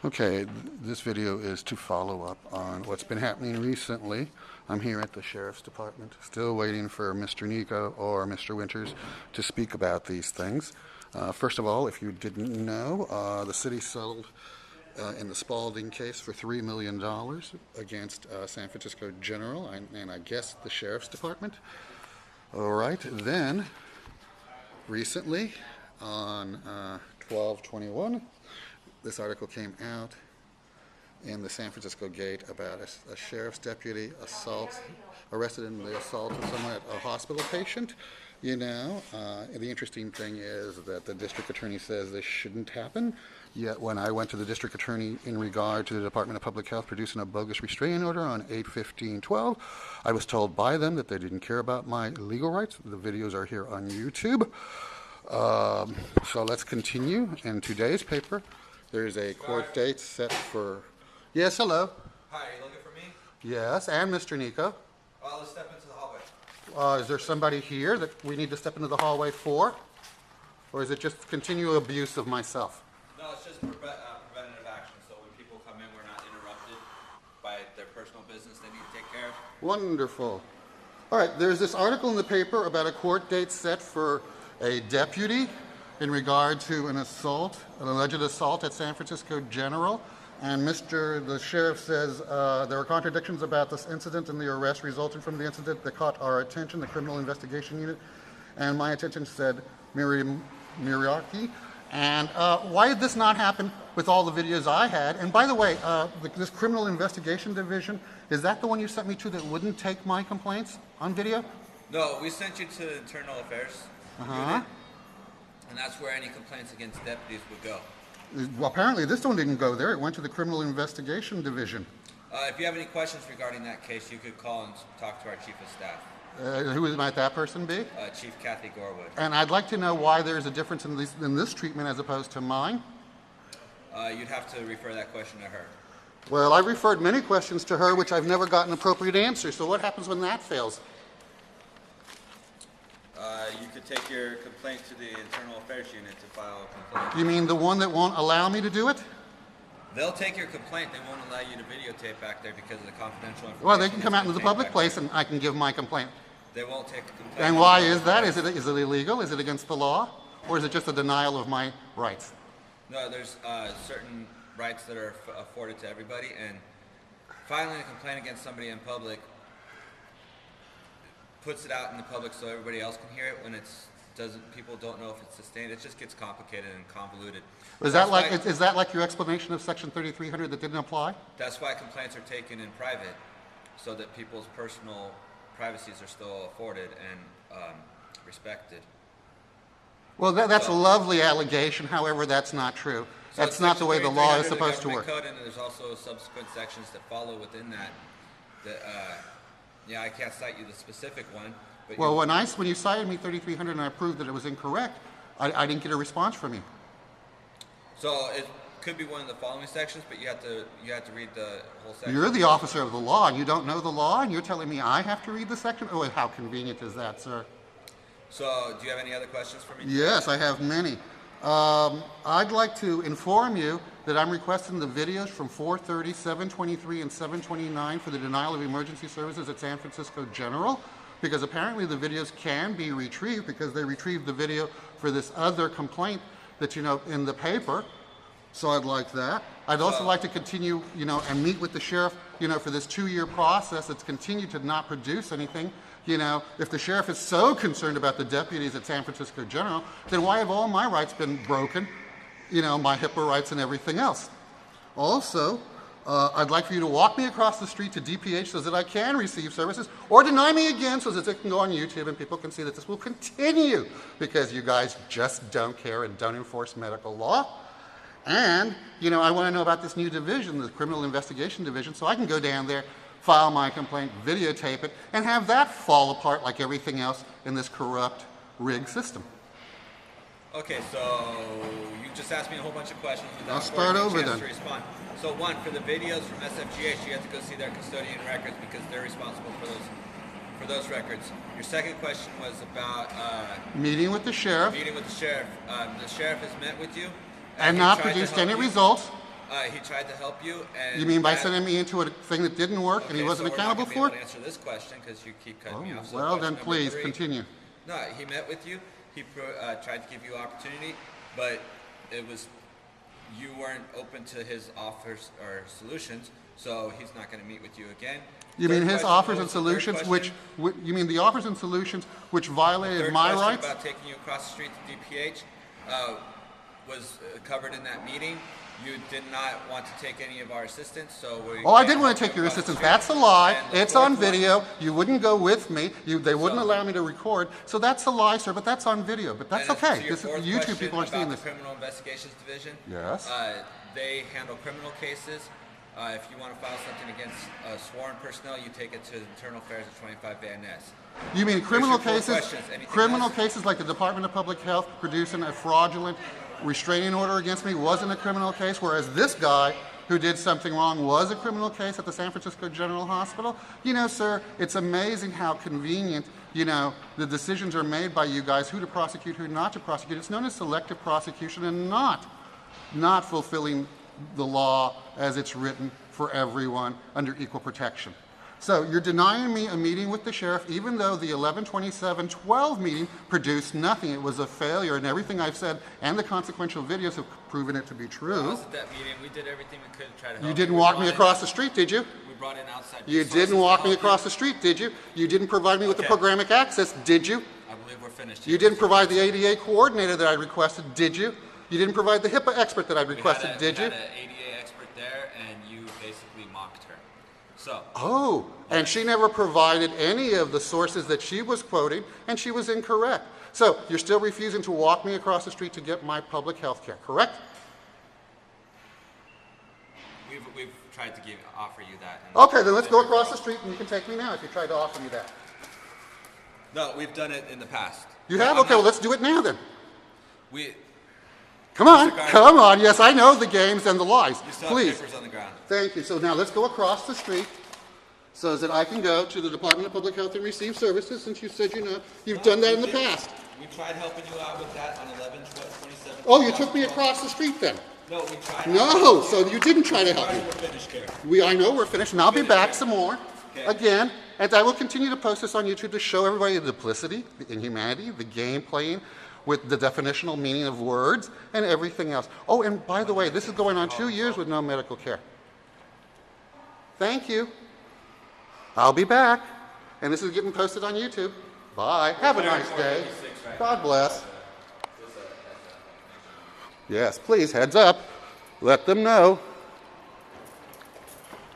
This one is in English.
Okay, this video is to follow up on what's been happening recently. I'm here at the Sheriff's Department, still waiting for Mr. Nico or Mr. Winters to speak about these things. First of all, if you didn't know, the city settled in the Spalding case for $3 million against San Francisco General and I guess the Sheriff's Department. All right, then recently on 12/21, this article came out in the San Francisco Gate about a sheriff's deputy arrested in the assault of someone at a hospital patient. You know, the interesting thing is that the district attorney says this shouldn't happen. Yet when I went to the district attorney in regard to the Department of Public Health producing a bogus restraining order on 8/15/12, I was told by them that they didn't care about my legal rights. The videos are here on YouTube. So let's continue. In today's paper, there's a court date set for... Yes, hello. Hi, are you looking for me? Yes, and Mr. Nico. Let's step into the hallway. Is there somebody here that we need to step into the hallway for? Or is it just continual abuse of myself? No, it's just preventative action, so when people come in, we're not interrupted by their personal business they need to take care of. Wonderful. All right, there's this article in the paper about a court date set for a deputy in regard to an alleged assault at San Francisco General. And the sheriff says there are contradictions about this incident and the arrest resulting from the incident that caught our attention, the Criminal Investigation Unit. And my attention said Miriarchy. And why did this not happen with all the videos I had? And by the way, this Criminal Investigation Division, is that the one you sent me to that wouldn't take my complaints on video? No, we sent you to the Internal Affairs Unit, and that's where any complaints against deputies would go. Well, apparently this one didn't go there. It went to the Criminal Investigation Division. If you have any questions regarding that case, you could call and talk to our Chief of Staff. Who might that person be? Chief Kathy Gorwood. And I'd like to know why there's a difference in this treatment as opposed to mine. You'd have to refer that question to her. Well, I referred many questions to her, which I've never gotten appropriate answers. So what happens when that fails? You could take your complaint to the Internal Affairs Unit to file a complaint. You mean the one that won't allow me to do it? They'll take your complaint. They won't allow you to videotape back there because of the confidential information. Well, they can come out into the public place and I can give my complaint. They won't take a complaint. And why is that? Is it illegal? Is it against the law? Or is it just a denial of my rights? No, there's certain rights that are afforded to everybody, and filing a complaint against somebody in public puts it out in the public so everybody else can hear it. When people don't know if it's sustained. It just gets complicated and convoluted. Is that like your explanation of Section 3300 that didn't apply? That's why complaints are taken in private, so that people's personal privacies are still afforded and respected. Well, that's a lovely allegation. However, that's not true. So that's not the way the law is supposed to work. Code, and there's also subsequent sections that follow within that. Yeah, I can't cite you the specific one. But well, when you cited me 3300 and I proved that it was incorrect, I didn't get a response from you. So it could be one of the following sections, but you have to read the whole section. You're the officer of the law, and you don't know the law, and you're telling me I have to read the section? Oh, how convenient is that, sir? So, do you have any other questions for me? Yes, I have many. I'd like to inform you that I'm requesting the videos from 4:30, 7:23, and 7:29 for the denial of emergency services at San Francisco General, because apparently the videos can be retrieved because they retrieved the video for this other complaint that, in the paper. So I'd like that. I'd also like to continue, and meet with the sheriff, for this 2-year process that's continued to not produce anything. If the sheriff is so concerned about the deputies at San Francisco General, then why have all my rights been broken? My HIPAA rights and everything else. Also, I'd like for you to walk me across the street to DPH so that I can receive services, or deny me again so that it can go on YouTube and people can see that this will continue because you guys just don't care and don't enforce medical law. And, I want to know about this new division, the Criminal Investigation Division, so I can go down there, file my complaint, videotape it, and have that fall apart like everything else in this corrupt, rigged system. Okay, so you just asked me a whole bunch of questions. I'll start over then. To respond. So one, for the videos from SFGH, you have to go see their custodian records because they're responsible for those records. Your second question was about meeting with the sheriff. Meeting with the sheriff. The sheriff has met with you. And not produced any results. He tried to help you, and You mean by sending me into a thing that didn't work and he wasn't accountable for? I'm not going to be able to answer this question because you keep cutting me off. So Well, then question please number 3, continue. No, he met with you. He tried to give you opportunity, but it was you weren't open to his offers or solutions, so he's not going to meet with you again. You mean his offers and solutions, you mean the offers and solutions which violated my rights? About taking you across the street to DPH was covered in that meeting. You did not want to take any of our assistance, so we... Oh, I did want to take your assistance. That's a lie. It's on video. You wouldn't go with me. They wouldn't allow me to record. So that's a lie, sir, but that's on video. But that's okay. This is, YouTube people are seeing this. The Criminal Investigations Division. Yes. They handle criminal cases. If you want to file something against sworn personnel, you take it to Internal Affairs at 25 Van Ness. You mean criminal cases? Criminal else? Cases like the Department of Public Health producing a fraudulent restraining order against me wasn't a criminal case, whereas this guy who did something wrong was a criminal case at the San Francisco General Hospital. You know, sir, it's amazing how convenient, you know, the decisions are made by you guys, who to prosecute, who not to prosecute. It's known as selective prosecution and not fulfilling the law as it's written for everyone under equal protection. So you're denying me a meeting with the sheriff, even though the 11/27/12 meeting produced nothing. It was a failure, and everything I've said and the consequential videos have proven it to be true. Well, at that meeting, we did everything we could to try to help. You didn't walk me across the street, did you? We brought in outside. You didn't walk me across the street, did you? You didn't provide me with the programmatic access, did you? I believe we're finished. You didn't provide the ADA coordinator that I requested, did you? You didn't provide the HIPAA expert that I requested, did you? We had an ADA expert there, and you basically mocked her. So. Oh, and she never provided any of the sources that she was quoting, and she was incorrect. So you're still refusing to walk me across the street to get my public health care, correct? We've tried to offer you that. Okay, then let's go across the street, and you can take me now if you tried to offer me that. No, we've done it in the past. You have? Okay, well, let's do it now then. We. Come on, come on. Yes, I know the games and the lies. You still Please. have papers on the ground. Thank you. So now let's go across the street so that I can go to the Department of Public Health and receive services, since you said you've done that in the past. We tried helping you out with that on 11/27. Oh, you took me across the street then? No, we tried. No, so you didn't try to help me. We're finished here. I know we're finished, and I'll be back some more, again, and I will continue to post this on YouTube to show everybody the duplicity, the inhumanity, the game playing with the definitional meaning of words, and everything else. Oh, and by the way, this is going on 2 years with no medical care. Thank you. I'll be back, and this is getting posted on YouTube. Bye. Have a nice day. God bless. Yes, please, heads up. Let them know.